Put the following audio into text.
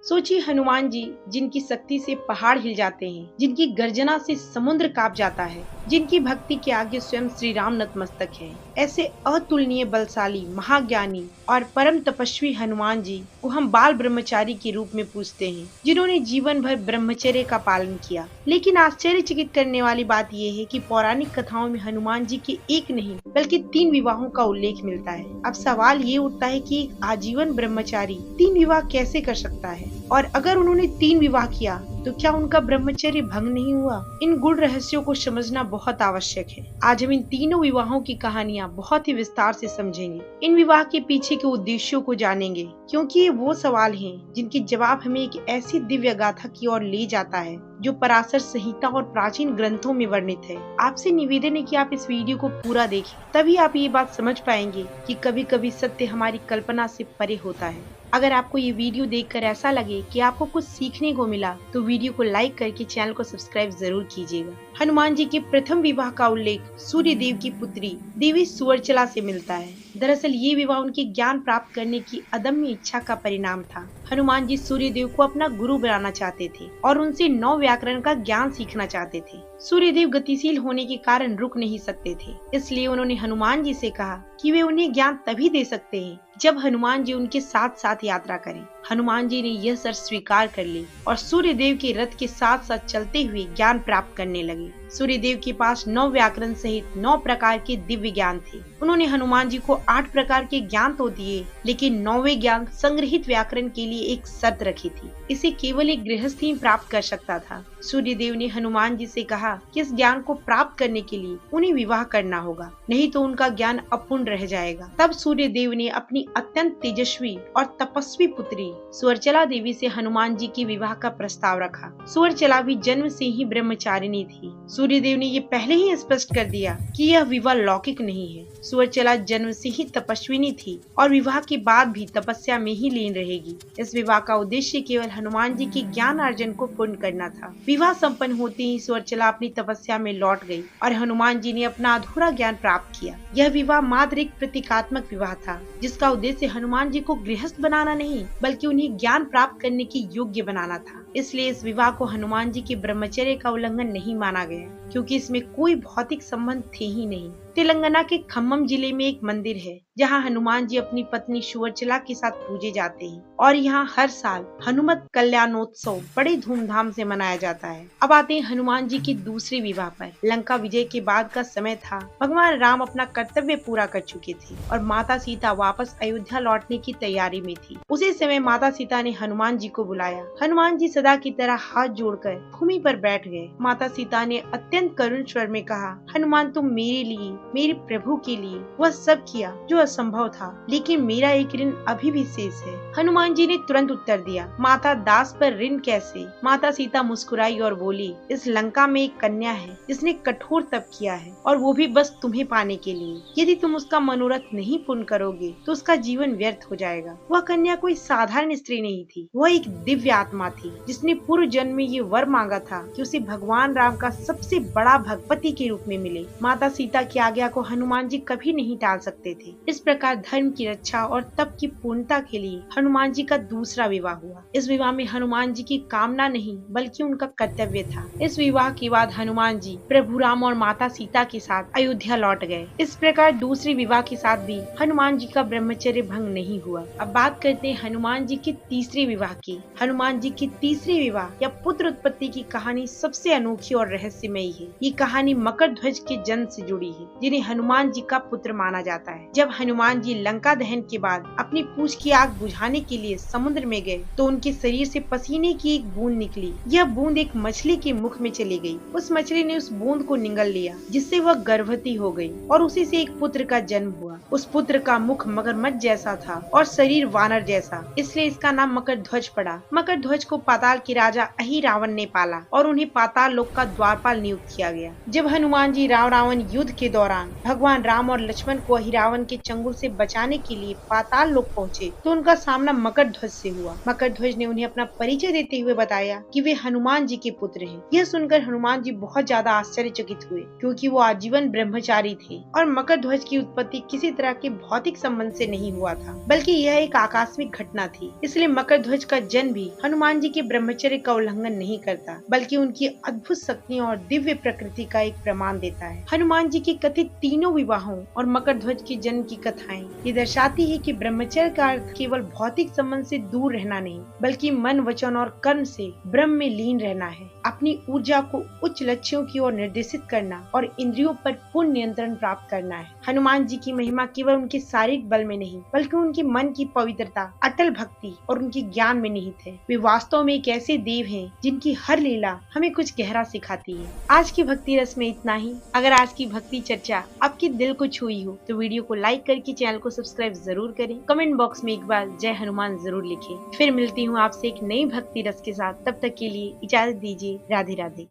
सोचिए हनुमान जी जिनकी शक्ति से पहाड़ हिल जाते हैं, जिनकी गर्जना से समुद्र कांप जाता है, जिनकी भक्ति के आगे स्वयं श्री राम नतमस्तक है। ऐसे अतुलनीय बलशाली महाज्ञानी और परम तपस्वी हनुमान जी को हम बाल ब्रह्मचारी के रूप में पूजते हैं, जिन्होंने जीवन भर ब्रह्मचर्य का पालन किया। लेकिन आश्चर्यचकित करने वाली बात यह है कि पौराणिक कथाओं में हनुमान जी के एक नहीं बल्कि 3 विवाहों का उल्लेख मिलता है। अब सवाल ये उठता है कि एक आजीवन ब्रह्मचारी 3 विवाह कैसे कर सकता है, और अगर उन्होंने 3 विवाह किया तो क्या उनका ब्रह्मचर्य भंग नहीं हुआ? इन गूढ़ रहस्यों को समझना बहुत आवश्यक है। आज हम इन तीनों विवाहों की कहानियां बहुत ही विस्तार से समझेंगे। इन विवाह के पीछे के उद्देश्यों को जानेंगे, क्योंकि ये वो सवाल हैं जिनके जवाब हमें एक ऐसी दिव्य गाथा की ओर ले जाता है जो पराशर संहिता और प्राचीन ग्रंथों में वर्णित है। आपसे निवेदन है कि आप इस वीडियो को पूरा देखें, तभी आप ये बात समझ पाएंगे कि कभी कभी सत्य हमारी कल्पना से परे होता है। अगर आपको ये वीडियो देखकर ऐसा लगे कि आपको कुछ सीखने को मिला तो वीडियो को लाइक करके चैनल को सब्सक्राइब जरूर कीजिएगा। हनुमान जी के प्रथम विवाह का उल्लेख सूर्य देव की पुत्री देवी सुवर्चला से मिलता है। दरअसल ये विवाह उनके ज्ञान प्राप्त करने की अदम्य इच्छा का परिणाम था। हनुमान जी सूर्य देव को अपना गुरु बनाना चाहते थे और उनसे 9 व्याकरण का ज्ञान सीखना चाहते थे। सूर्य देव गतिशील होने के कारण रुक नहीं सकते थे, इसलिए उन्होंने हनुमान जी से कहा कि वे उन्हें ज्ञान तभी दे सकते हैं जब हनुमान जी उनके साथ साथ यात्रा करें। हनुमान जी ने यह शर्त स्वीकार कर ली और सूर्य देव के रथ के साथ साथ चलते हुए ज्ञान प्राप्त करने लगे। सूर्य देव के पास 9 व्याकरण सहित 9 प्रकार के दिव्य ज्ञान थे। उन्होंने हनुमान जी को 8 प्रकार के ज्ञान तो दिए, लेकिन 9वें ज्ञान संग्रहित व्याकरण के लिए एक शर्त रखी थी। इसे केवल एक गृहस्थ ही प्राप्त कर सकता था। सूर्य देव ने हनुमान जी से कहा कि इस ज्ञान को प्राप्त करने के लिए उन्हें विवाह करना होगा, नहीं तो उनका ज्ञान अपूर्ण रह जाएगा। तब सूर्य देव ने अपनी अत्यंत तेजस्वी और तपस्वी पुत्री सुवर्चला देवी से हनुमान जी के विवाह का प्रस्ताव रखा। सुवर्चला भी जन्म से ही ब्रह्मचारिणी थी। सूर्य देव ने ये पहले ही स्पष्ट कर दिया कि यह विवाह लौकिक नहीं है। सुवर्चला जन्म से ही तपस्विनी थी और विवाह के बाद भी तपस्या में ही लीन रहेगी। इस विवाह का उद्देश्य केवल हनुमान जी के ज्ञान अर्जन को पूर्ण करना था। विवाह संपन्न होते ही सुवर्चला अपनी तपस्या में लौट गई और हनुमान जी ने अपना अधूरा ज्ञान प्राप्त किया। यह विवाह मात्र एक प्रतीकात्मक विवाह था, जिसका उद्देश्य हनुमान जी को गृहस्थ बनाना नहीं बल्कि उन्हें ज्ञान प्राप्त करने के योग्य बनाना था। इसलिए इस विवाह को हनुमान जी के ब्रह्मचर्य का उल्लंघन नहीं माना गया, क्योंकि इसमें कोई भौतिक संबंध थे ही नहीं। तेलंगाना के खम्मम जिले में एक मंदिर है जहां हनुमान जी अपनी पत्नी सुवर्चला के साथ पूजे जाते हैं और यहां हर साल हनुमत कल्याणोत्सव बड़े धूमधाम से मनाया जाता है। अब आते हैं हनुमान जी के दूसरे विवाह पर। लंका विजय के बाद का समय था। भगवान राम अपना कर्तव्य पूरा कर चुके थे और माता सीता वापस अयोध्या लौटने की तैयारी में थी। उसी समय माता सीता ने हनुमान जी को बुलाया। हनुमान जी सदा की तरह हाथ जोड़कर भूमि पर बैठ गए। माता सीता ने अत्यंत करुण स्वर में कहा, हनुमान तुम मेरे लिए, मेरे प्रभु के लिए वह सब किया जो असंभव था, लेकिन मेरा एक ऋण अभी भी शेष है। हनुमान जी ने तुरंत उत्तर दिया, माता दास पर ऋण कैसे? माता सीता मुस्कुराई और बोली, इस लंका में एक कन्या है जिसने कठोर तप किया है और वो भी बस तुम्हें पाने के लिए। यदि तुम उसका मनोरथ नहीं पूर्ण करोगे तो उसका जीवन व्यर्थ हो जाएगा। वह कन्या कोई साधारण स्त्री नहीं थी, वह एक दिव्य आत्मा थी जिसने पूर्व जन्म में ये वर मांगा था कि उसे भगवान राम का सबसे बड़ा भगपति के रूप में मिले। माता सीता की आज्ञा को हनुमान जी कभी नहीं टाल सकते थे। इस प्रकार धर्म की रक्षा और तप की पूर्णता के लिए हनुमान जी का दूसरा विवाह हुआ। इस विवाह में हनुमान जी की कामना नहीं बल्कि उनका कर्तव्य था। इस विवाह के बाद हनुमान जी प्रभु राम और माता सीता के साथ अयोध्या लौट गए। इस प्रकार दूसरे विवाह के साथ भी हनुमान जी का ब्रह्मचर्य भंग नहीं हुआ। अब बात करते हैं हनुमान जी के तीसरे विवाह की। हनुमान जी के तीसरे विवाह या पुत्र उत्पत्ति की कहानी सबसे अनोखी और रहस्यमयी है। ये कहानी मकर ध्वज के जन्म से जुड़ी है, जिन्हें हनुमान जी का पुत्र माना जाता है। जब हनुमान जी लंका दहन के बाद अपनी पूंछ की आग बुझाने के लिए समुद्र में गए तो उनके शरीर से पसीने की एक बूंद निकली। यह बूंद एक मछली के मुख में चली गई। उस मछली ने उस बूंद को निगल लिया, जिससे वह गर्भवती हो गई और उसी से एक पुत्र का जन्म हुआ। उस पुत्र का मुख मगरमच्छ जैसा था और शरीर वानर जैसा, इसलिए इसका नाम मकर ध्वज पड़ा। मकर ध्वज को पाताल के राजा अहिरावण ने पाला और उन्हें पाताल लोक का द्वारपाल नियुक्त किया गया। जब हनुमान जी राम रावण युद्ध के दौरान दौरान भगवान राम और लक्ष्मण को हिरावन के चंगुल से बचाने के लिए पाताल लोक पहुँचे तो उनका सामना मकर ध्वज से हुआ। मकर ध्वज ने उन्हें अपना परिचय देते हुए बताया कि वे हनुमान जी के पुत्र हैं। यह सुनकर हनुमान जी बहुत ज्यादा आश्चर्यचकित हुए, क्योंकि वो आजीवन ब्रह्मचारी थे और मकर ध्वज की उत्पत्ति किसी तरह के भौतिक संबंध से नहीं हुआ था, बल्कि यह एक आकस्मिक घटना थी। इसलिए मकर ध्वज का जन्म भी हनुमान जी के ब्रह्मचर्य का उल्लंघन नहीं करता, बल्कि उनकी अद्भुत शक्तियों और दिव्य प्रकृति का एक प्रमाण देता है। हनुमान जी के कथित तीनों विवाहों और मकर ध्वज के जन्म की कथाएं ये दर्शाती है कि ब्रह्मचर्य का अर्थ केवल भौतिक संबंध से दूर रहना नहीं, बल्कि मन, वचन और कर्म से ब्रह्म में लीन रहना है। अपनी ऊर्जा को उच्च लक्ष्यों की ओर निर्देशित करना और इंद्रियों पर पूर्ण नियंत्रण प्राप्त करना है। हनुमान जी की महिमा केवल उनके शारीरिक बल में नहीं, बल्कि उनके मन की पवित्रता, अटल भक्ति और उनके ज्ञान में निहित है। वे वास्तव में एक ऐसे देव हैं जिनकी हर लीला हमें कुछ गहरा सिखाती है। आज की भक्ति रस में इतना ही। अगर आज की भक्ति चर्चा आपके दिल को छुई हो तो वीडियो को लाइक करके चैनल को सब्सक्राइब जरूर करें। कमेंट बॉक्स में एक बार जय हनुमान जरूर लिखें। फिर मिलती हूँ आपसे एक नई भक्ति रस के साथ। तब तक के लिए इजाजत दीजिए। राधे राधे।